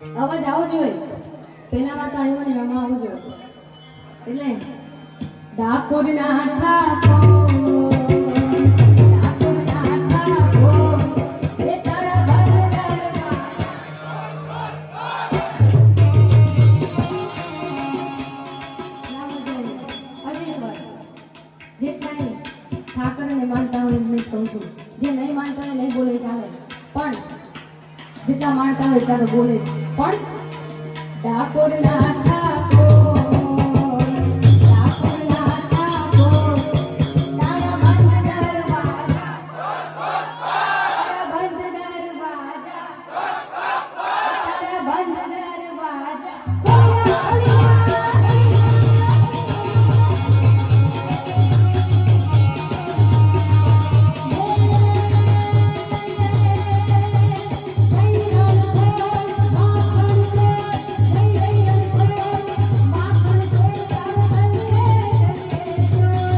અવાજ આવો જોઈએ. પહેલામાં તો આવ્યો ને આમાં આવો જોઈએ. એટલે ડાકોરના ઠાકોર ઠાકરને માનતા હોય એમને કહું છું. જે નહીં માનતા હોય નહીં બોલે ચાલે, પણ જેટલા માનતા હોય એટલા તો બોલે છે. પણ ડાકોરના ઠાકોર